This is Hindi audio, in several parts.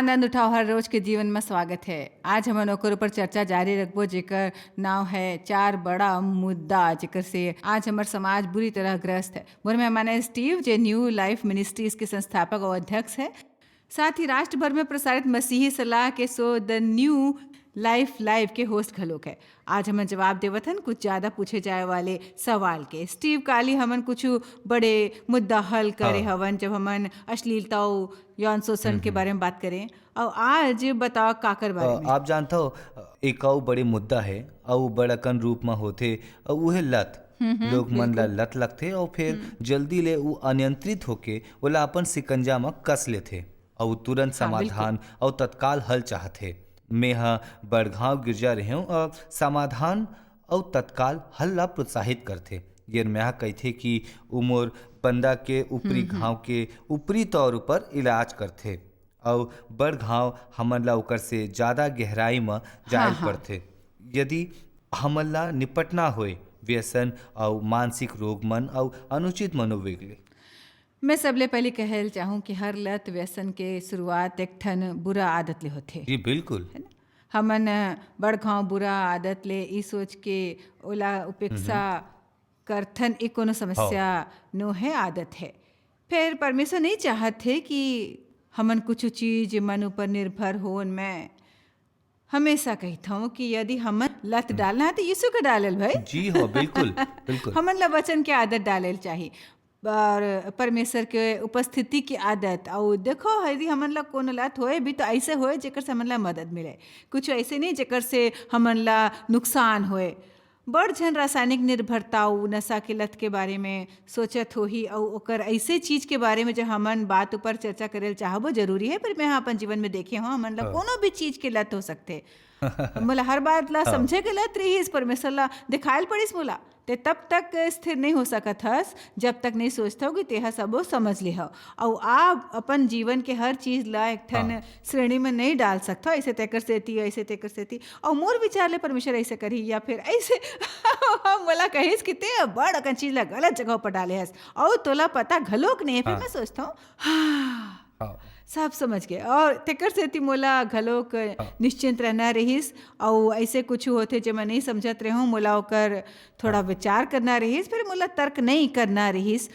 आनंद उठाओ हर रोज के जीवन में स्वागत है। आज हम ओकर ऊपर चर्चा जारी रखबो जेकर नाम है चार बड़ा मुद्दा जेकर से आज हमार समाज बुरी तरह ग्रस्त है। मोर मेहमान है स्टीव जे न्यू लाइफ मिनिस्ट्रीज के संस्थापक और अध्यक्ष है। साथ ही राष्ट्र भर में प्रसारित मसीही सलाह के show the new life live के होस्ट घलोक है। आज हमन जवाब देवत हन कुछ ज़्यादा पूछे जाए वाले सवाल के। स्टीव काली हमन कुछ बड़े मुद्दा हल करे हवन जब हमन अश्लीलता यौन शोषण के बारे में बात करें। और आज बताओ काकर बारे में। आप जानता हो एक और बड़े मुद्दा है और बड़कन रूप में होते और वो है लत। लोग मन ला लत लगते और फिर जल्दी ले वो अनियंत्रित होके ओला अपन सिकंजा में कस लेते और तुरंत समाधान और तत्काल हल चाहते। मैं बड़गांव गिरजा रहे हूँ और समाधान और तत्काल हल ला प्रोत्साहित करते। ये मैं कहते कि उमर बंदा के ऊपरी घाव के ऊपरी तौर पर इलाज करते और बड़ घाव हमन ला ओकर से ज़्यादा गहराई में जायल पड़ते। यदि हमन ला निपटना होए व्यसन और मानसिक रोग मन और अनुचित मनोवेग ले। मैं सबले पहले कहल चाहूँ कि हर लत व्यसन के शुरुआत एक ठन बुरा आदत ले होथे। जी बिल्कुल। है ना? हमन बड़गांव बुरा आदत ले ई सोच के ओला उपेक्षा करथन एक कोनो समस्या नो है आदत है। फिर परमेश्वर नहीं चाहत है कि हमन कुछ चीज मन ऊपर निर्भर हो। मैं हमेशा कहता हूँ कि यदि हमन लत डालना है तो यीशु का डालल भाई। जी हो बिल्कुल बिल्कुल। हमन ला वचन के आदत डालल चाहिए और परमेश्वर के उपस्थिति की आदत। और देखो यदि हमन ला कोनो लत होए भी तो ऐसे होए जेकर से हमन ला मदद मिले, कुछ ऐसे नहीं जेकर से हमन ला नुकसान होए। बड़ झन रासायनिक निर्भरता नशा के लत के बारे में सोचत हो ही और ओकर ऐसे चीज के बारे में जो हमन बात ऊपर चर्चा करेल चाहबो जरूरी है। पर मैं अपन जीवन में देखे हूँ हमन ला कोनो भी चीज के लत हो सकते। मोला हर बात ला समझे के लत रही परमेश्वर ला दिखायल पड़िस मोला ते तब तक स्थिर नहीं हो सकत हस जब तक नहीं सोचता हो कि तेहा सबो समझ ले हो। और आप अपन जीवन के हर चीज ला एक ठन श्रेणी में नहीं डाल सकता ऐसे तेकर सेती ऐसे तेकर सेती और मोर विचार ले परमेश्वर ऐसे करी या फिर ऐसे मोला कहिस कि ते बड़ अकन चीज ला गलत जगह पर डाले हस और तोला पता घलोक नहीं है। फिर मैं सोचता हूँ सब समझ गए और तेकर सेती मोला घलोक निश्चिंत रहना रहीस। और ऐसे कुछ होते जो मैं नहीं समझत रहूँ मोला ओकर थोड़ा विचार करना रहीस, फिर मोला तर्क नहीं करना रहीस।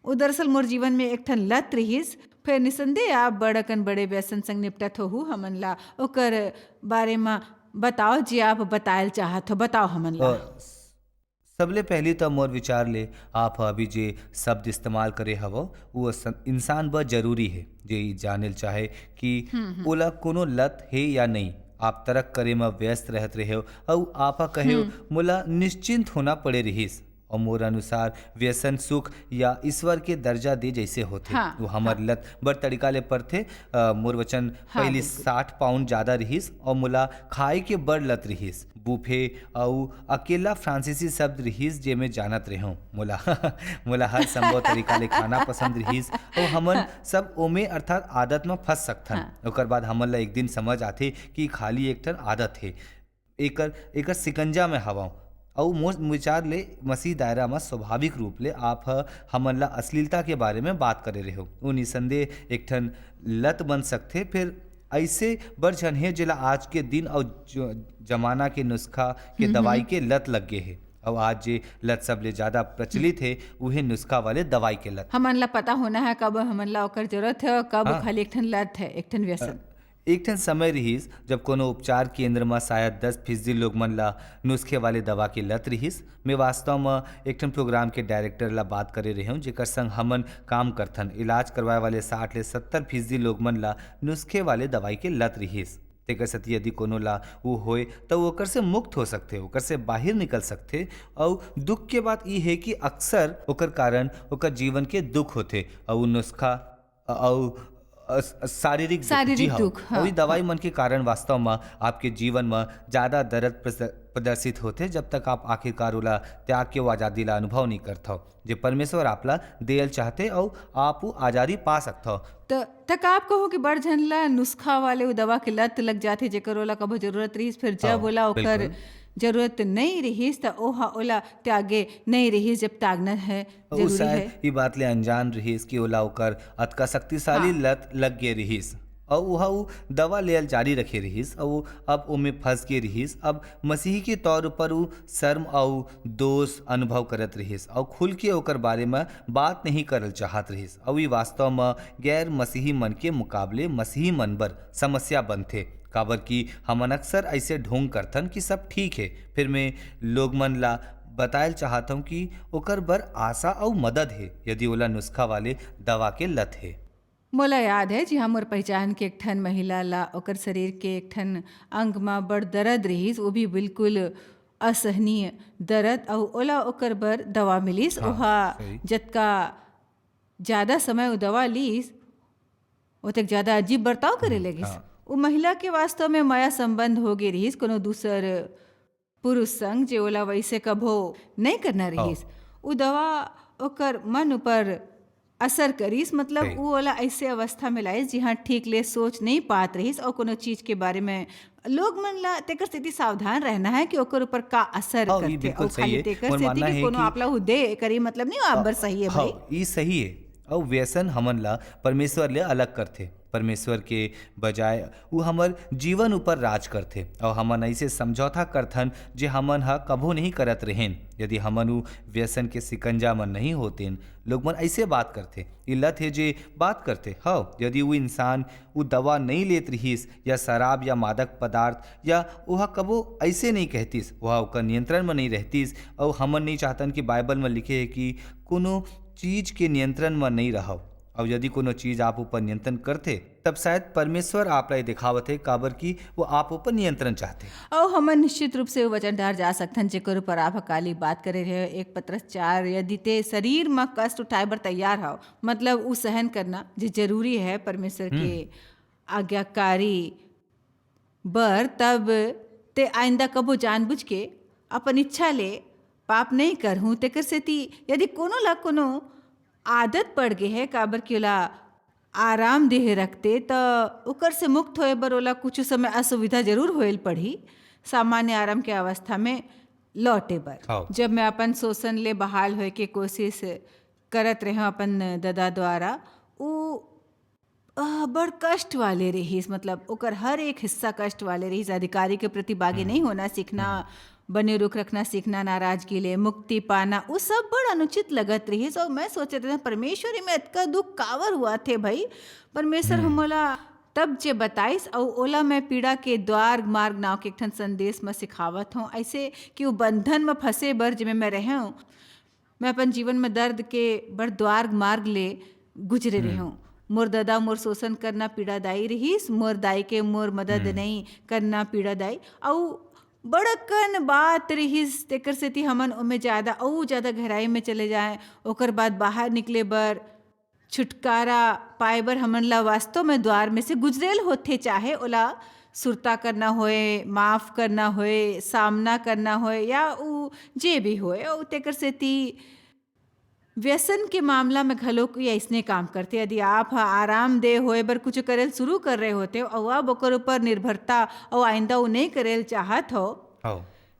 वो दरअसल मोर जीवन में एक ठन लत रहीस। फिर निसंदेह आप बड़कन बड़े व्यसन संग निपटत हो हमन ला ओकर बारे में बताओ जी। आप बतायल चाहत हो बताओ हमन ला। सबले पहली तो मोर विचार ले आप अभी जे शब्द इस्तेमाल करे हवो वो इंसान ब जरूरी है जे जानल चाहे कि ओला कोनो लत है या नहीं। आप तरक करे में व्यस्त रहत रहे हो और आप कहे मोला निश्चिंत होना पड़े रहीस। और मोर अनुसार व्यसन सुख या ईश्वर के दर्जा दे जैसे होते। वो हमार लत बड़ तरीका ले पड़ते। मोर वचन पहली 60 पाउंड ज़्यादा रहीस और मोला खाए के बड़ लत रहीस। बूफे और अकेला फ्रांसीसी शब्द रहीस जे में जानत रहे हूँ। मोला हर संभव तरीका ले खाना पसंद रहीस और हमन सब ओमे अर्थात आदत में फंस सकथन। ओकर बाद हमन ला एक दिन समझ आते कि खाली एक ठन आदत है एकर सिकंजा में हवा। और मोर विचार ले मसीह दायरा में स्वाभाविक रूप ले आप हमन ला अश्लीलता के बारे में बात करे रहे हो। वो निसंदेह एक ठन लत बन सकते। फिर ऐसे बड़ झन है जिला आज के दिन और जमाना के नुस्खा के दवाई के लत लग गए है। और आज जे लत सबले ज्यादा प्रचलित है वही नुस्खा वाले दवाई के लत। हमन ला पता होना है कब हमन ला ओकर जरूरत है कब खाली एक ठन लत है एक ठन व्यसन। एक ठन समय रहीस जब कोनो उपचार केंद्र में शायद 10% लोग मन ला नुस्खे वाले दवा के लत रहीस। मैं वास्तव में एक ठन प्रोग्राम के डायरेक्टर ला बात करे रहे हूँ जेकर संग हमन काम करथन। इलाज करवाए वाले 60 ले 70% लोग मन ला नुस्खे वाले दवाई के लत रहीस। तेकर सती यदि कोनो ला वो होए तो ओकर से मुक्त हो सकते, ओकर से बाहर निकल सकते। और दुख के बात ये है कि अक्सर ओकर कारण ओकर जीवन के दुख होते और नुस्खा और शारीरिक दुख वही दवाई मन के कारण वास्तव में आपके जीवन में ज़्यादा दर्द प्रदर्शित होते जब तक आप आखिरकार उला त्याग के वो आज़ादी ला अनुभव नहीं करता हो जो परमेश्वर आपला देल चाहते और आप वो आज़ादी पा सकता हो। तो तक आप कहो कि बड़ झन ला नुस्खा वाले वो दवा के लत लग जाते जेकर ओला कबो जरूरत रही फिर जब ओला ओकर जरूरत नहीं रहीस तो ओहा ओला त्यागे नहीं रहीस जब त्यागना है जरूरी है। ये बात ले अनजान रहीस कि ओला ओकर अतका शक्तिशाली लत लग गए रहीस। और वह उ दवा लेयल जारी रखे रहीस और अब ओमे फंस के रहीस। अब मसीही के तौर पर उ शर्म और दोष अनुभव करत रहीस और खुल के ओकर बारे में बात नहीं करल चाहत रहीस। और ये वास्तव में गैर मसीही मन के मुकाबले मसीही मन बर समस्या बनथे, काबर कि हमन अक्सर ऐसे ढोंग करथन कि सब ठीक है, फिर मैं लोग मन ला बतायल चाहत हूँ कि ओकर बर आशा और मदद है यदि ओला नुस्खा वाले दवा के लत है। मोला याद है जी हमर पहचान के एक ठन महिला ला ओकर शरीर के एक ठन अंग में बड़ दर्द रहीस, वो भी बिल्कुल असहनीय दर्द, और ओला ओकर बर दवा मिलिस। हाँ, ओहा सही। जतका ज़्यादा समय वो दवा लीस ओतक ज़्यादा अजीब बर्ताव करे लगिस। हाँ। वो महिला के वास्तव में माया संबंध हो गे रहीस कोनो दूसर पुरुष संग, जे ओला वैसे कभो नहीं करना रहीस। वो दवा ओकर मन ऊपर असर करीस, मतलब सही। वो वाला ऐसे अवस्था में लाइस जिहाँ ठीक ले सोच नहीं पात रहीस और कोनो चीज के बारे में लोग मन ला तेकर सेती सावधान रहना है कि ओकर ऊपर का असर हाँ, ये करथे। बिल्कुल और सही खाली है। तेकर मोर सेती मानना कि है कोनो कि आपला हुदे करी मतलब नहीं आप बर सही है भाई। हाँ, ई सही है। और व्यसन हमन ला परमेश्वर ले अलग करथे। परमेश्वर के बजाय वो हमर जीवन ऊपर राज करथे और हमन ऐसे समझौता करथन जे हमन हा कभो नहीं करत रहेन। यदि हमन उ व्यसन के सिकंजा मन नहीं होतेन, लोग मन ऐसे बात करथे, ई लत है जे बात करथे। हाँ, यदि वो इंसान वो दवा नहीं लेत रहीस या शराब या मादक पदार्थ या वह कबो ऐसे नहीं कहतीस, वह ओकर नियंत्रण में नहीं रहतीस। और हमन नहीं चाहतन कि बाइबल में लिखे है कि कोनो चीज के नियंत्रण में नहीं रहो। और यदि कोनो चीज आप ऊपर नियंत्रण करते तब शायद परमेश्वर आप ला दिखावत है, काबर की वो आप ऊपर नियंत्रण चाहते। और हमन निश्चित रूप से वचनदार जा सकथन जेकर ऊपर आप काली बात करे रहे। 1 पत्रस 4, यदि ते शरीर में कष्ट उठाए बर तैयार हो, मतलब उ सहन करना जो जरूरी है परमेश्वर के आज्ञाकारी बर, तब ते आइंदा कबो जानबूझ के अपन इच्छा ले पाप नहीं करहूँ। तेकर सेती यदि कोनो ला कोनो आदत पड़ गए है काबर कि ओला आराम देह रखते तो ओकर से मुक्त होए बर ओला कुछ समय असुविधा जरूर होएल पड़ी सामान्य आराम के अवस्था में लौटे बर। हाँ। जब मैं अपन शोषण ले बहाल होए के कोशिश करत रहे अपन दादा द्वारा, उ बड़ कष्ट वाले रहीस, मतलब ओकर हर एक हिस्सा कष्ट वाले रहीस। अधिकारी के प्रति बागी नहीं होना सीखना, बने रुख रखना सीखना, नाराजगी ले मुक्ति पाना, वो सब बड़ अनुचित लगत रहीस। और मैं सोचत रहे परमेश्वर में इतना दुख कावर हुआ थे भाई। परमेश्वर हमला तब जे बताइस और ओला मैं पीड़ा के द्वार मार्ग नाव के एक ठन संदेश में सिखावत हूँ, ऐसे कि वो बंधन में फंसे बर जिमें मैं रहे हूँ। मैं अपन जीवन में दर्द के बड़ द्वार मार्ग ले गुजरे रही हूँ। मोर दादा मोर शोषण करना पीड़ादायी रहीस, मोर दाई के मोर मदद नहीं करना पीड़ादायी, और बड़कन बात रहीस। तेकर सेती हमन ओमे ज़्यादा गहराई में चले जाएं। ओकर बाद बाहर निकले बर छुटकारा पाए बर हमन ला वास्तव में द्वार में से गुजरेल होथे, चाहे ओला सुरता करना होए, माफ़ करना होए, सामना करना होए या उ जे भी होए। और तेकर सेती व्यसन के मामला में घलो कोई ऐसने काम करते। यदि आप आराम दे होए बर कुछ करेल शुरू कर रहे होते और अब ओकर ऊपर निर्भरता और आइंदा वो नहीं करेल चाहत हो हाँ।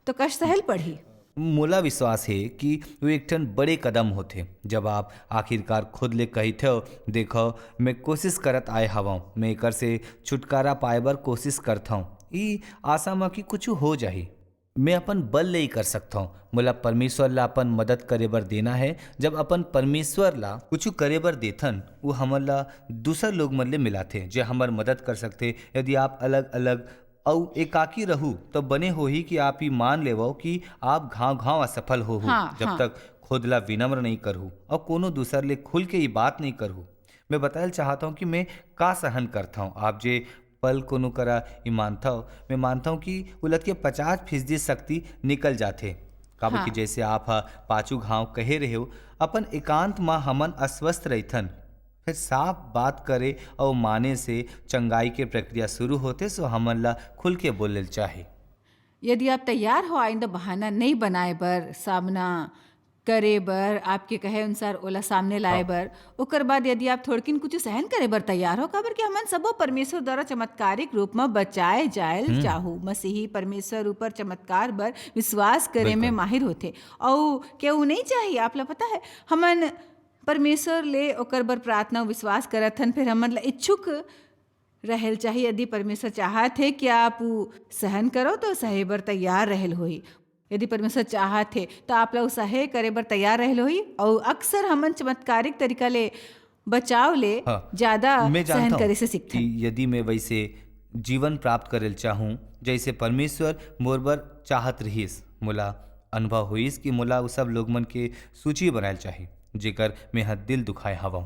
तो कष्ट सहल पड़ी। मोला विश्वास है कि वो एक ठन बड़े कदम होते जब आप आखिरकार खुद ले कहते हो, देखो मैं कोशिश करत आए हवा, मैं एकर से छुटकारा पाए बर कोशिश करता हूँ, ई आशा में कि कुछ हो जाही, मैं अपन बल ले ही कर सकता हूँ। मोला परमेश्वर ला अपन मदद करे बर देना है। जब अपन परमेश्वर ला कुछ करे बर देथन, वो हमन ला दूसर लोग मन ले मिलाथे जे हमर मदद कर सकते। यदि आप अलग अलग और एकाकी रहू तो बने हो ही कि आप ही मान लेवो कि आप घाव असफल हो जब तक खुद ला विनम्र नहीं करहू और कोनो दूसर ले खुल के ये बात नहीं करहू। मैं बताना चाहता हूँ कि मैं का सहन करता हूँ। आप जे पल कोनो करा ये मानता हो, मैं मानता हूँ कि उलट के 50% शक्ति निकल जाते। काबर कि जैसे आप पाछू घाव कहे रहे हो, अपन एकांत में हमन अस्वस्थ रहथन, फिर साफ बात करे और माने से चंगाई के प्रक्रिया शुरू होते। सो हमन ला खुल के बोले चाहे। यदि आप तैयार हो आइंदा बहाना नहीं बनाए बर, सामना करे बर, आपके कहे अनुसार ओला सामने लाए बर, ओकर बाद यदि आप थोड़किन कुछ सहन करे बर तैयार हो, काबर कि हमन सबो परमेश्वर द्वारा चमत्कारिक रूप में बचाए जायल चाहू। मसीही परमेश्वर ऊपर चमत्कार बर विश्वास करे में माहिर होते और केहू नहीं चाहिए। आप ला पता है हमन परमेश्वर ले ओकर बर प्रार्थना विश्वास करत हन, फिर हमन ला इच्छुक रहल चाहिए। यदि परमेश्वर चाहत है कि आप उ सहन करो तो सहे बर तैयार रहल होई। यदि परमेश्वर चाहत है तो आप लोग सहे करे बर तैयार रहल होई। और अक्सर हमन चमत्कारिक तरीका ले बचाव ले हाँ, ज्यादा मैं सहन जानता हूँ करे से कि सीखथन। यदि मैं वैसे जीवन प्राप्त करेल चाहूँ जैसे परमेश्वर मोर बर चाहत रहीस, मोला अनुभव होइस कि मोला उ सब लोग मन के सूची बनाएल चाही जेकर मेहा दिल दुखाए हवं,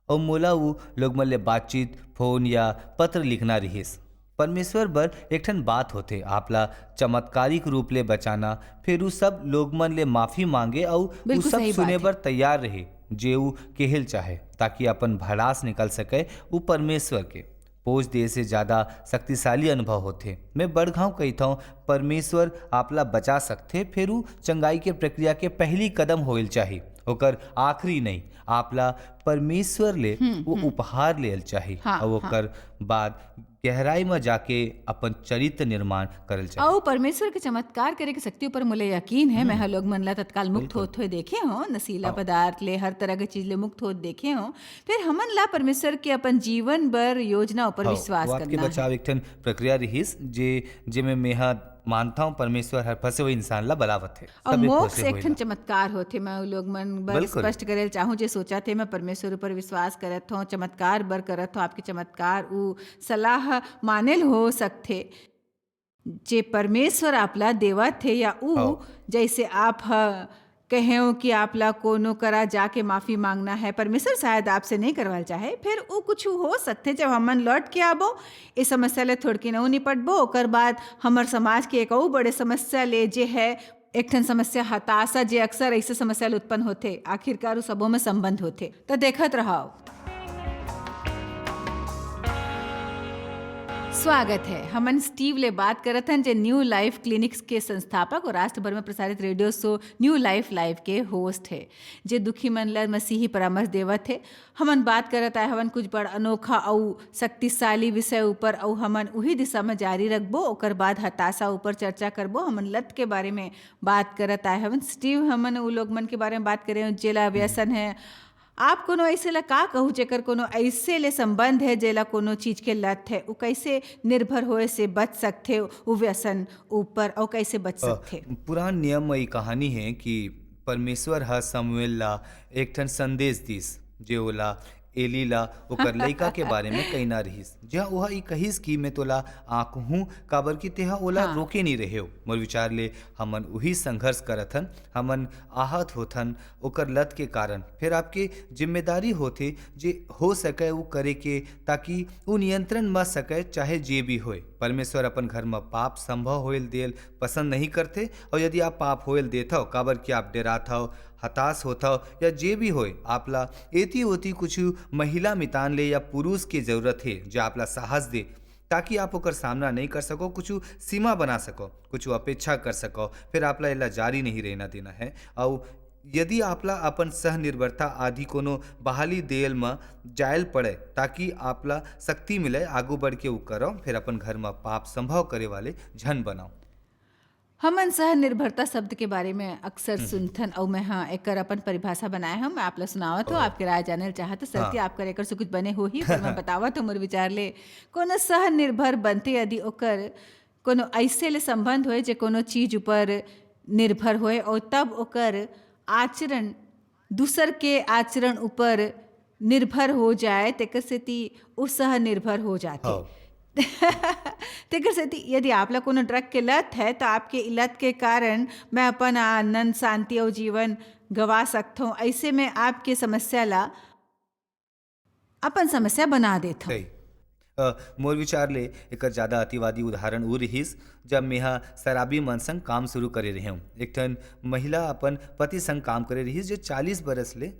और मोला उ लोग मन ले बातचीत फोन या पत्र लिखना रहीस। परमेश्वर बर एक ठन बात होथे आपला चमत्कारिक रूप ले बचाना, फिर उ सब लोग मन ले माफी मांगे और उ बिल्कुल सब सही सुने बात है। बर तैयार रहे जे उ केहेल चाहे, ताकि अपन भड़ास निकल सके। उ परमेश्वर के पोज दे से ज्यादा शक्तिशाली अनुभव होथे। मैं बड़घाव कहता हूँ परमेश्वर आपला बचा सकथे, फिर उ चंगाई के प्रक्रिया के पहली कदम होइल चाही, ओकर आखिरी नहीं। आपला परमेश्वर ले वो उपहार लेल चाही हाँ और हाँ। ओकर बाद गहराई में जाके अपन चरित्र निर्माण करल चाही। और परमेश्वर के चमत्कार करे के शक्ति ऊपर मोले यकीन है। मैं लोग मन ला तत्काल मुक्त बिल्कुल। होत हुए देखे हो, नशीला हाँ। पदार्थ ले हर तरह के चीज ले मुक्त होत देखे हो। फिर हमन ला परमेश्वर के अपन जीवन बर योजना ऊपर हाँ, विश्वास वो आपके करना है। बचाव एक ठन प्रक्रिया रहीस जे में मेहा मानता हूँ परमेश्वर हर फंसे हुए इंसान ला बलावत है, और सबे मोक्ष फंसे एक हुए ठन ला। चमत्कार होथे। मैं उ लोग मन बर बिल्कुल। स्पष्ट करे चाहूँ जे सोचा थे मैं परमेश्वर ऊपर विश्वास करत हूँ, चमत्कार बर करत हूँ। आपके चमत्कार उ सलाह मानेल हो सकथे जे परमेश्वर आपला देवत थे, या उ हाँ। जैसे आप कहे हो कि आपला कोनो करा जाके माफी मांगना है, परमेश्वर शायद आपसे नहीं करवाल चाहे। फिर उ कुछ हो सकते जब हमन लौट के आबो इस समस्या ले थोड़ के न निपटबो, ओकर बाद हमर समाज के एक और बड़े समस्या ले जे है एक ठन समस्या हताशा, जे अक्सर ऐसे समस्या ले उत्पन्न होथे। आखिरकार उ सबों में संबंध होथे। तो देखत रहो। स्वागत है। हमन स्टीव ले बात करत हन जे न्यू लाइफ क्लिनिक्स के संस्थापक और राष्ट्र भर में प्रसारित radio show new life live के होस्ट है, जे दुखी मन ला मसीही परामर्श देवत है। हमन बात करत आए हवन कुछ बड़ अनोखा और शक्तिशाली विषय ऊपर, और हमन उही दिशा में जारी रखबो। ओकर बाद हताशा ऊपर चर्चा करबो। हमन लत के बारे में बात करत आए हवन। स्टीव, हमन उ लोग मन के बारे में बात करे जेला व्यसन है। आप कोनो ऐसे ला का कहू जेकर कोनो ऐसे ले संबंध है जेला कोनो चीज के लत है, उ कैसे निर्भर होए से बच सकथे उ व्यसन ऊपर, और कैसे बच सकथे? पुरान नियम में ई कहानी है कि परमेश्वर ह शमूएल ला एक ठन संदेश दिस जे ओला एली ला ओकर लइका के बारे में कहना रहीस। जहाँ ओहा ई कहिस कि मैं तोला आंकहूँ काबर कि तेहा ओला हाँ। रोके नहीं रहे हो। मोर विचार ले हमन उही संघर्ष करत हन, हमन आहत होथन ओकर लत के कारण। फिर आपके जिम्मेदारी होथे जे हो सके वो करे के, ताकि वो नियंत्रण में सके चाहे जे भी होए। परमेश्वर अपन घर में पाप संभव होइल देल पसंद नहीं करते, और यदि आप पाप होइल देत हो काबर कि आप डरात हो, हताश होता हो या जे भी होए, आपला एती ओती कुछ महिला मितान ले या पुरुष की जरूरत है जो आपला साहस दे, ताकि आप ओकर सामना नहीं कर सको, कुछ सीमा बना सको, कुछ अपेक्षा कर सको। फिर आपला एला जारी नहीं रहना देना है। और यदि आपला अपन सह निर्भरता आदि कोनो बहाली देल में जायल पड़े, ताकि आपला शक्ति मिले आगू बढ़ के उ करो, फिर अपन घर में पाप संभव करे वाले झन बनाओ। हमन सह निर्भरता शब्द के बारे में अक्सर सुनथन, और मैं हाँ एकर अपन परिभाषा बनाए हम। मैं आपला सुनावत हो, आपके राय जानल चाहत सरती हाँ। आपकर एकर से कुछ बने हो ही, पर मैं बतावत हो मोर विचार ले। कोनो सह निर्भर बनते यदि ओकर कोनो ऐसे ले संबंध होए जे कोनो चीज ऊपर निर्भर होए, और तब ओकर आचरण दूसर के आचरण ऊपर निर्भर हो जाए, तेकर सेती उ सह निर्भर हो जाते। हाँ। तेकर सेती यदि आपला कोनो ड्रग के लत है तो आपके इ लत के कारण मैं अपन आनंद शांति और जीवन गवा सकता हूँ। ऐसे में आपके समस्या ला अपन समस्या बना देता हूँ। सही। मोर विचार ले एक ज्यादा अतिवादी उदाहरण उ रहीस जब मेहा शराबी मन संग काम शुरू करे रहे हूँ। एक ठन महिला अपन पति संग काम करे रहीस जो 40 बरस ले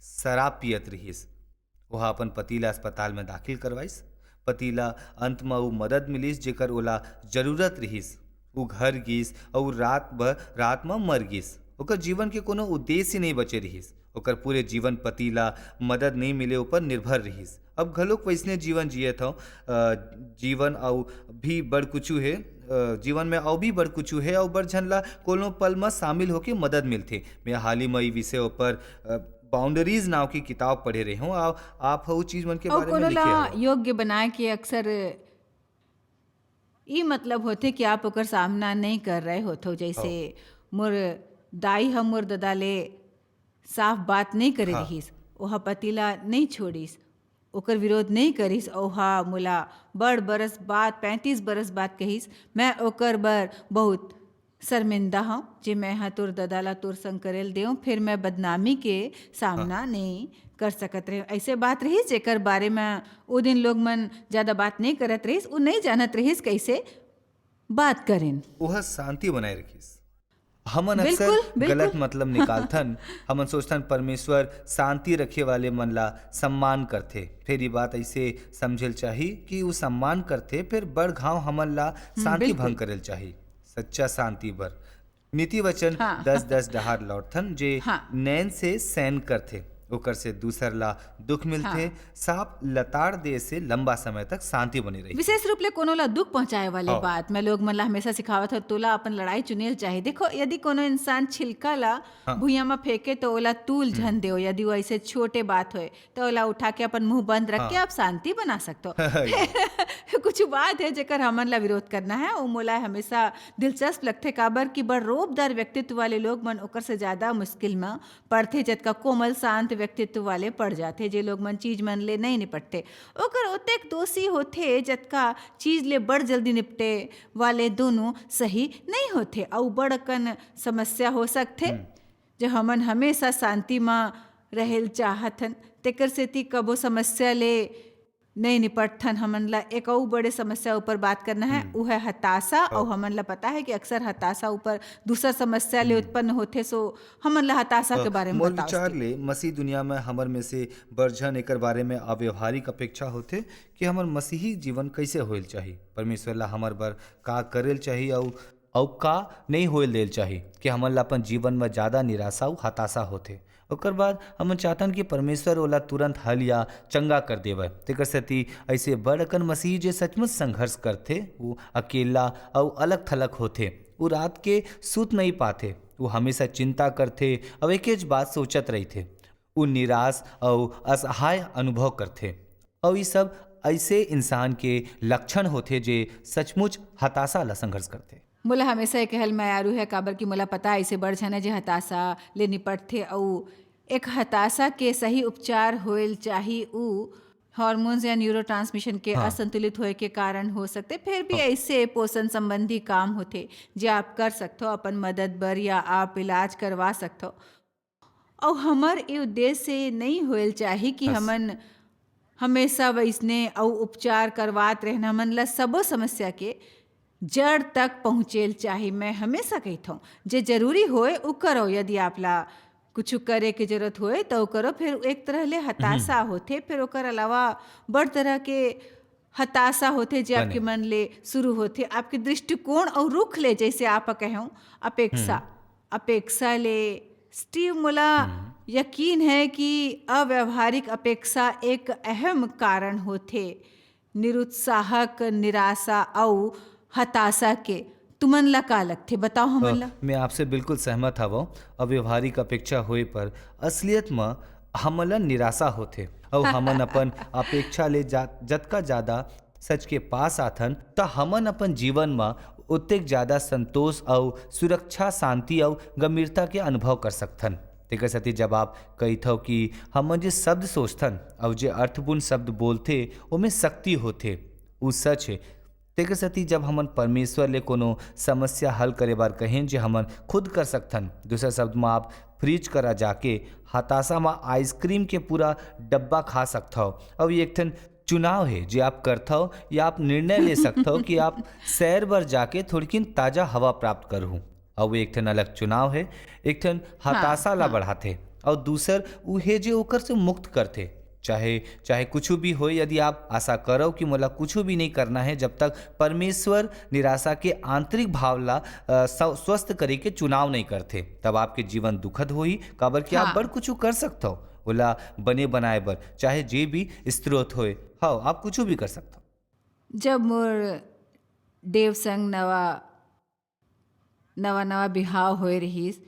शराब पियत रहीस। वह अपन पति ला अस्पताल में दाखिल करवाइस। पति ला अंत में उ मदद मिलिस जेकर ओला जरूरत रहीस। उ घर गिस और रात में मर गिस। ओकर जीवन के कोनो उद्देश्य नहीं बचे रहीस। ओकर पूरे जीवन पति ला मदद नहीं मिले ऊपर निर्भर रहीस। अब घलोक वैसने जीवन जियत हूँ। जीवन और भी बड़ कुछू है, जीवन में और भी बड़ कुछू है, और बड़ झन ला कोनो पल में शामिल होके मदद मिलथे। मैं हाल ही में ई विषय ऊपर बाउंड्रीज नाव की किताब पढ़े रहे हो, आप वो चीज मन के और बारे में कोनो लिखे ला हो। योग्य बनाए के अक्सर ई मतलब होथे कि आप ओकर सामना नहीं कर रहे होथो। हो। जैसे मोर दाई ह मोर ददा ले साफ बात नहीं करे हाँ। रहिस, ओहा पतिला नहीं छोड़िस, ओकर विरोध नहीं करिस, ओहा मोला बड़ बरस बाद 35 बरस बाद कहिस, मैं ओकर बर बहुत शर्मिंदा हूँ जे मैं हा तोर ददा ला तोर संग करेल देऊँ, फिर मैं बदनामी के हाँ। सामना नहीं कर सकत रहे। ऐसे बात रहिस जेकर बारे में ओ दिन लोग मन ज़्यादा बात नहीं करत रहिस, उ नहीं जानत रहिस कैसे बात करेन। वह शांति बनाए रखिस। हमन अक्सर बिल्कुल बिल्कुल। गलत मतलब निकालथन। हमन सोचथन परमेश्वर शांति रखे वाले मन ला सम्मान करथे, फिर ये बात ऐसे समझल चाही कि वो सम्मान करथे, फिर बड़ घाव हमन ला शांति बिल्कुल। भंग करल चाही। सच्चा शांति बर नीति वचन हाँ 10-10 डहार लौटथन जे हाँ नैन से सैन करथे, ओकर से दूसर ला दुख मिलथे। हाँ। साप लताड़ दे से लंबा समय तक शांति बनी रही। विशेष रूप ले कोनो ला दुख पहुंचाए वाले हाँ। बात मैं लोग मन ला हमेशा सिखावत हो, तोला अपन लड़ाई चुनेल चाहे। देखो यदि कोनो इंसान छिलका ला हाँ। भुइया में फेंके तो ओला तूल झन दे, यदि वो ऐसे छोटे बात होए तो ओला उठा के अपन मुंह बंद रख के हाँ। आप शांति बना सकते हो। कुछ बात है जेकर हमन ला विरोध करना है, वो मोला हमेशा दिलचस्प लगथे, काबर की बड़ रोबदार व्यक्तित्व वाले लोग मन ओकर से ज्यादा मुश्किल में पड़थे, जतका कोमल शांत व्यक्तित्व वाले पड़ जाते। जे लोग मन चीज मन ले नहीं निपटते ओकर ओतेक दोषी होथे, जतका चीज ले बड़ जल्दी निपटे वाले दोनों सही नहीं होथे। और बड़कन समस्या हो सकथे जो हमन हमेशा शांति में रहेल चाहथन, तेकर सेती कबो समस्या ले नहीं निपटथन। हमन ला एक और बड़े समस्या ऊपर बात करना है, वो है हताशा। और हमन ला पता है कि अक्सर हताशा ऊपर दूसरा समस्या ले उत्पन्न होथे, सो हमन ला हताशा के बारे में मोर बताओ। विचार ले मसीह दुनिया में हमर में से बरझन एकर बारे में अव्यवहारिक अपेक्षा होथे कि हमर मसीही जीवन कैसे होइल चाही, परमेश्वर ला हमर बर का करेल चाही और का नहीं होइल देल चाही, कि हमन ला अपन जीवन में ज़्यादा निराशा और हताशा होथे। ओकर बाद हमन चाहतन कि परमेश्वर ओला तुरंत हल या चंगा कर देवे। तेकर सेती ऐसे बड़कन मसीह जे सचमुच संघर्ष करथे, वो अकेला और अलग थलग होथे, वो रात के सूत नहीं पाथे, वो हमेशा चिंता करथे और एकेज बात सोचत रहिथे, वो निराश और असहाय अनुभव करथे। और ये सब ऐसे इंसान के लक्षण होथे जे सचमुच हताशा ला संघर्ष करथे। मोला हमेशा एक हल में आरू है, काबर की मोला पता है ऐसे बड़ झन है जे हताशा ले निपटथे, और एक हताशा के सही उपचार होइल चाही। उ हार्मोन्स या न्यूरोट्रांसमिशन के हाँ। असंतुलित होए के कारण हो सकते। फिर भी ऐसे पोषण संबंधी काम होते जे आप कर सकते हो अपन मदद बर, या आप इलाज करवा सकते हो। और हमर ये उद्देश्य नहीं होइल चाही कि बस। हमन हमेशा वैसने और उपचार करवात रहना। हमन ला सबो समस्या के जड़ तक पहुँचेल चाही। मैं हमेशा कहता हूँ जे जरूरी होए उ करो, यदि आपला कुछ करे के जरूरत होए तो करो। फिर एक तरह ले हताशा होथे, फिर ओकर अलावा बड़ तरह के हताशा होथे जे आपके मन ले शुरू होथे, आपके दृष्टिकोण और रुख ले, जैसे आप कहूँ अपेक्षा ले। स्टीव, मोला यकीन है कि अव्यवहारिक अपेक्षा एक अहम कारण होथे निरुत्साहक, निराशा और हताशा के। तुमन ला का लगथे बताओ हमन ला। मैं आपसे बिल्कुल सहमत हवो। अव्यवहारिक अपेक्षा होए पर असलियत में हमन ला निराशा होथे, और हमन अपन अपेक्षा ले जतका ज़्यादा सच के पास आथन त हमन अपन जीवन में उतेक ज़्यादा संतोष और सुरक्षा, शांति और गंभीरता के अनुभव कर सकथन। तेकर साथी जब आप कहिथो कि हमन जे शब्द सोचथन और जे अर्थपूर्ण शब्द बोलथे ओमे शक्ति होथे, उ सच है। तेकर साथी जब हमन परमेश्वर ले कोनो समस्या हल करे बार कहें जे हमन खुद कर सकथन, दूसरा शब्द में आप फ्रिज करा जाके हताशा में आइसक्रीम के पूरा डब्बा खा सकते हो। और ये एक ठन चुनाव है जे आप करते हो, या आप निर्णय ले सकते हो कि आप सैर बर जाके थोड़ी ताज़ा हवा प्राप्त करूँ। और वो एक ठन अलग चुनाव है। एक ठन हताशा ला बढ़ाते और दूसर उहे जे ओकर से मुक्त करते। चाहे कुछ भी हो, यदि आप आशा करो कि मोला कुछ भी नहीं करना है, जब तक परमेश्वर निराशा के आंतरिक भाव ला स्वस्थ करे के चुनाव नहीं करते, तब आपके जीवन दुखद हो ही। काबर कि आप बड़ कुछ कर सकते हो ओला बने बनाए बर, चाहे जे भी स्त्रोत होए, हाँ आप कुछ भी कर सकते हो। जब मोर देव संग नवा बिहाव होए रहीस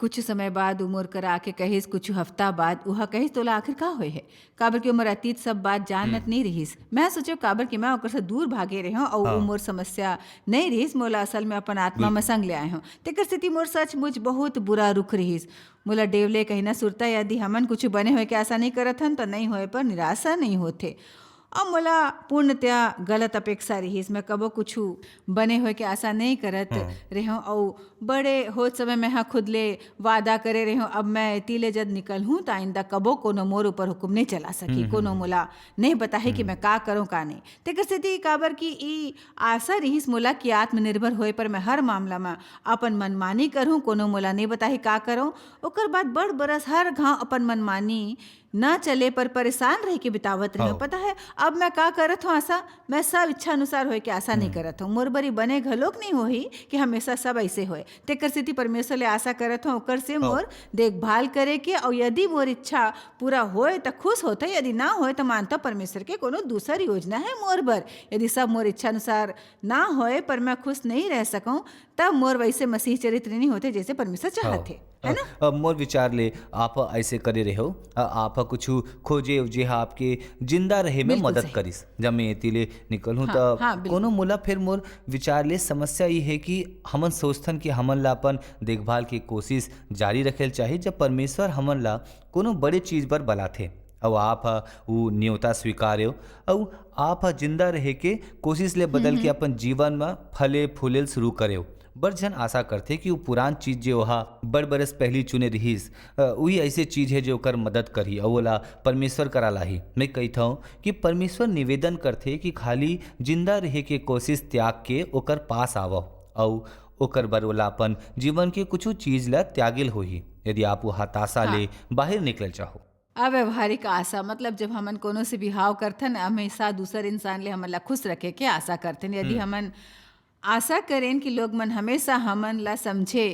कुछ समय बाद उमर कर आके कहिस, कुछ हफ्ता बाद उहा कहिस तोला आखिर का होए है। काबर कि उमर अतीत सब बात जानत नहीं रहिस। मैं सोचो काबर कि मैं ओकर से दूर भागे रहे हूँ और हाँ, उमर समस्या नहीं रहिस, मोला असल में अपन आत्मा में बिल्कुल। संग ले आए हूँ। तेकर स्थिति मोर सचमुच बहुत बुरा रुख रहिस। मोला डेवले कहीं ना सुरता यदि हमन कुछ बने होए के आशा नहीं करत हन तो नहीं होए पर निराशा नहीं होथे। अब मोला पूर्णतया गलत अपेक्षा रहिस। मैं कबो कुछ बने होए के आशा नहीं करत हाँ, रहे और बड़े होत समय मैं हा खुद ले वादा करे रहे हूँ अब मैं तीले जद निकल हूँ तो आइंदा कबो कोनो मोर ऊपर हुक्म नहीं चला सकी, कोनो मोला नहीं बताहे कि मैं का करूँ का नहीं। तेकर सेती काबर की ई आशा रहिस मोला कि आत्मनिर्भर होए पर मैं हर मामला में अपन मनमानी करूँ, कोनो मोला नहीं बताही का करूँ। ओकर बाद बड़ बरस हर घाव अपन मनमानी ना चले पर परेशान रह के बितावत रहे हाँ, पता है। अब मैं का करत हूँ आशा, मैं सब इच्छा अनुसार होए के आशा नहीं करत हूँ। मोर बरी बने घलोक नहीं होही कि हमेशा सब ऐसे होए। तेकर सेती परमेश्वर ले आशा करत हूँ ओकर से हाँ, मोर देखभाल करे के, और यदि मोर इच्छा पूरा होए तो खुश होते, यदि ना होए तो मानता परमेश्वर के कोनो दूसर योजना है मोर बर। यदि सब मोर इच्छा अनुसार ना होए पर मैं खुश नहीं रह सकूं तब मोर वैसे मसीह चरित्र नहीं होते जैसे परमेश्वर हाँ। चाहते है ना। मोर विचार ले आप ऐसे करे रहे हो, आप कुछ खोजे उजे आपके जिंदा रहे में बिल्कुल मदद सही। करिस। जब मैं एतीले निकलूँ हाँ तो हाँ बिल्कुल। कोनो मोला फिर मोर विचार ले समस्या ये है कि हमन सोचथन कि हमन ला अपन देखभाल की कोशिश जारी रखेल चाही जब परमेश्वर हमन ला कोनो बड़े चीज पर बलाथे और आप वो न्योता स्वीकार्यो और आप जिंदा रहे के कोशिश ले बदल के अपन जीवन में फले फूलेल शुरू करेओ। बड़ जन आशा करथे कि वो पुरान चीज जो हा बड़ बरस पहली चुने रहीस, वही ऐसे चीज है जो ओकर मदद करही और ओला परमेश्वर करा लाही। मैं कहता हूँ कि परमेश्वर निवेदन करथे कि खाली जिंदा रहे के कोशिश त्याग के ओकर पास आवो और ओकर बर ओला अपन जीवन के कुछ चीज ला त्यागिल होही यदि आप वो हताशा हाँ, ले बाहर निकल चाहो। अव्यवहारिक आशा मतलब जब हमन कोनो से बिहाव करथन हमेशा दूसर इंसान ले हमन ला खुश रखे के आशा करथन। यदि हमन आशा करें कि लोग मन हमेशा हमन ला समझे,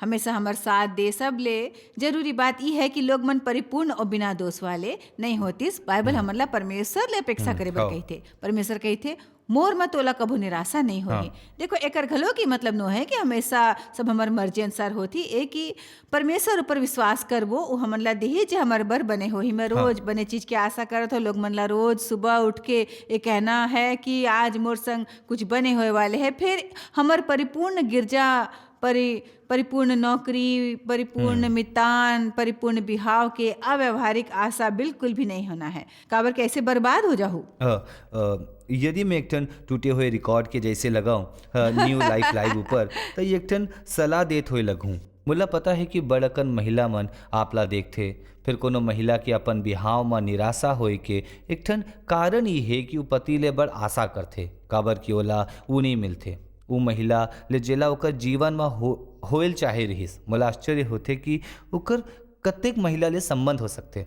हमेशा हमार साथ दे, सब ले जरूरी बात ई है कि लोग मन परिपूर्ण और बिना दोष वाले नहीं होतिस। बाइबल हमन ला परमेश्वर ले अपेक्षा करे बर हाँ, कहथे। परमेश्वर कहथे मोर में तोला कभू निराशा नहीं होही। हाँ, देखो एकर घलो की मतलब नो है कि हमेशा सब हमार मर्जी अनुसार होती। एक ही परमेश्वर ऊपर विश्वास करबो वो हमन ला देही जे हमार बर बने होही। मैं हाँ, रोज बने चीज की आशा करत हो। लोग मन ला रोज सुबह उठ के ये कहना है कि आज मोर संग कुछ बने होए वाले है। फिर हमार परिपूर्ण गिरजा परिपूर्ण नौकरी, परिपूर्ण मितान, परिपूर्ण बिहाव के अव्यवहारिक आशा बिल्कुल भी नहीं होना है। काबर के ऐसे बर्बाद हो जाहू। यदि मैं एक ठन टूटे हुए रिकॉर्ड के जैसे लगाऊं न्यू लाइफ लाइव ऊपर तो एक ठन सलाह देत हुए लगूं। मुला पता है कि बड़कन महिला मन आपला देखथे, फिर कोनो महिला के अपन बिहाव में निराशा होए के एक ठन कारण ही है कि वो पति ले बड़ आशा करथे काबर कि ओला वो नहीं मिलथे। वो महिला ले जेला ओकर जीवन में होएल चाहे रहिस। मोला आश्चर्य होथे कि ओकर कतेक महिला ले संबंध हो सकथे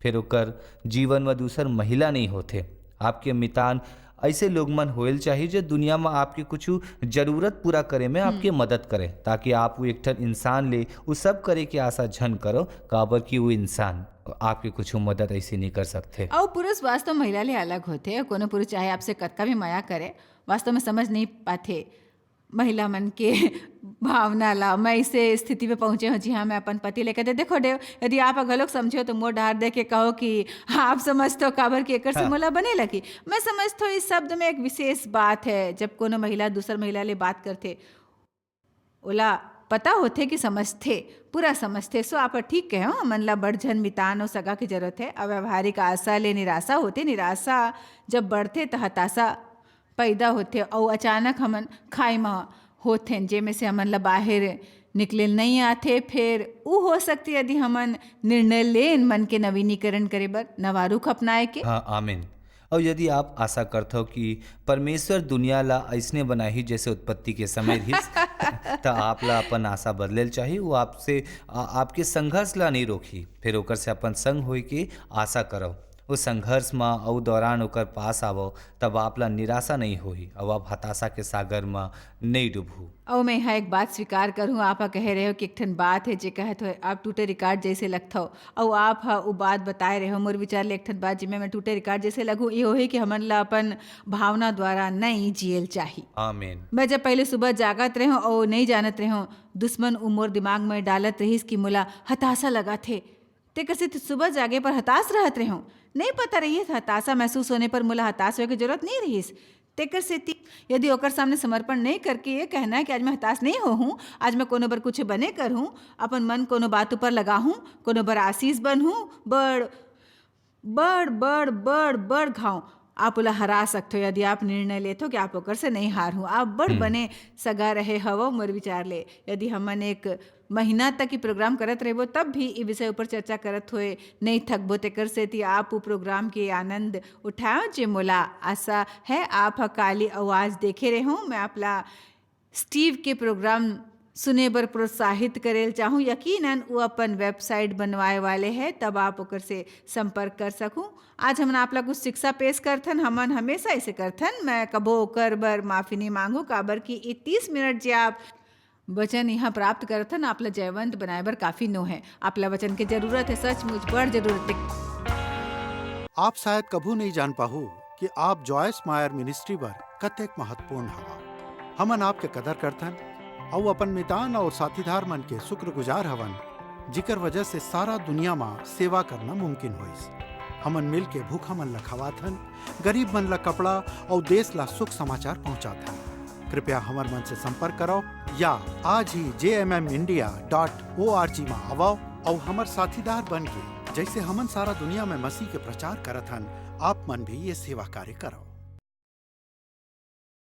फिर ओकर जीवन में दूसर महिला नहीं होथे। आपके मितान ऐसे लोग मन होएल चाहिए जो दुनिया में आपकी कुछ जरूरत पूरा करे में आपकी मदद करे ताकि आप वो एक ठन इंसान ले वो सब करे की आशा झन करो काबर कि वो इंसान आपकी कुछ मदद ऐसी नहीं कर सकते। और पुरुष वास्तव में महिला ले अलग होते। कोनो पुरुष चाहे आपसे कतका भी माया करे वास्तव में समझ नहीं पाते महिला मन के भावना ला। मैं इसे स्थिति में पहुंचे हूँ जी हाँ, मैं अपन पति लेकर दे देखो देव यदि आप अगलोग समझो तो मोर डार दे के कहो कि आप समझते हो काबर के एकर से हाँ, मोला बने लगी। मैं समझते हो इस शब्द में एक विशेष बात है। जब कोनो महिला दूसर महिला ले बात करते ओला पता होते कि समझते पूरा समझते। सो आप ठीक कहो मन ला बड़ झन मितान और सगा की जरूरत है। अव्यवहारिक आशा ले निराशा होते, निराशा जब बढ़ते तो हताशा पैदा होते और अचानक हमन खाई में होते जेमे से हमन ला बाहर निकले नहीं आते। फिर वो हो सकती यदि हमन निर्णय लेन मन के नवीनीकरण करे बर नवा रुख अपनाए के। हाँ, आमीन। और यदि आप आशा करते हो कि परमेश्वर दुनिया ला ऐसने बनाही जैसे उत्पत्ति के समय रहिस तो आप ला अपन आशा बदलेल चाहिए। वो आपसे आपके संघर्ष ला नहीं रोकी, फिर ओकर से अपन संग होई के आशा करो। उस संघर्ष में और दौरान ओकर पास आवो तब आप ला निराशा नहीं होही और आप हताशा के सागर में नहीं डूबू। और मैं यहाँ एक बात स्वीकार करूँ, आप कह रहे हो कि एक ठन बात है जे कहत हो आप टूटे रिकॉर्ड जैसे लगत हो, और आप वो बात बताए रहे हो मोर विचार ले एक ठन बात जिम्मे मैं टूटे रिकॉर्ड जैसे लगूँ, ये हो कि हमन ला अपन भावना द्वारा नहीं जियल चाही। आमीन। मैं जब पहले सुबह जागत रहे और नहीं जानत रहे दुश्मन उमोर दिमाग में डालत रहीस कि मोला हताशा लगा थे, तेकर से सुबह जागे पर हताश रहत रहे, नहीं पता रही हताशा महसूस होने पर मोला हताश होने की जरूरत नहीं रहीस। तेकर से यदि ओकर सामने समर्पण नहीं करके ये कहना है कि आज मैं हताश नहीं हो हूँ, आज मैं कोनो बर कुछ बने कर हूँ, अपन मन कोनो बात ऊपर लगा हूँ, कोनो बर आशीष बन हूँ, बड़ बड़ बड़ बड़ बड़ घाव आप ओला हरा सकते हो यदि आप निर्णय लेते हो कि आप ओकर से नहीं हार हूँ, आप बड़ बने सगा रहे हवो मोर विचार ले। यदि हमन एक महीना तक ही प्रोग्राम करत रहेबो तब भी ई विषय ऊपर चर्चा करत होए नहीं थकबो, तेकर सेती आप वो प्रोग्राम के आनंद उठाओ जे मोला आशा है आप काली आवाज देखे रहे हो। मैं आपला स्टीव के प्रोग्राम सुने बर प्रोत्साहित करेल चाहूँ। यकीनन वो अपन वेबसाइट बनवाए वाले हैं, तब आप ओकर से संपर्क कर सकूँ। आज हमन आपला कुछ शिक्षा पेश करथन, हमन हमेशा ऐसे करथन, मैं कबो ओकर बर माफ़ी नहीं मांगू, काबर कि 30 मिनट जे आप वचन यहाँ प्राप्त करथन आपला जयवंत बनाए बर काफ़ी नो है। आपला वचन के जरूरत है, सचमुच बड़ जरूरत है। आप शायद कभू नहीं जान पाहू कि आप जॉयस मायर मिनिस्ट्री बर कतेक महत्वपूर्ण हवा। हमन आपके कदर करथन और अपन मितान और साथीदार मन के शुक्रगुजार हवन, जिकर वजह से सारा दुनिया में सेवा करना मुमकिन होइस। हमन मिल के भूखा मन ला खवाथन, गरीब मन ला कपड़ा और देश ला सुख समाचार पहुंचाथन। कृपया हमर मन से संपर्क करो या आज ही jmmindia.org में आवो और हमर साथीदार बन के जैसे हमन सारा दुनिया में मसीह के प्रचार करत हन, आप मन भी ये सेवा कार्य करो।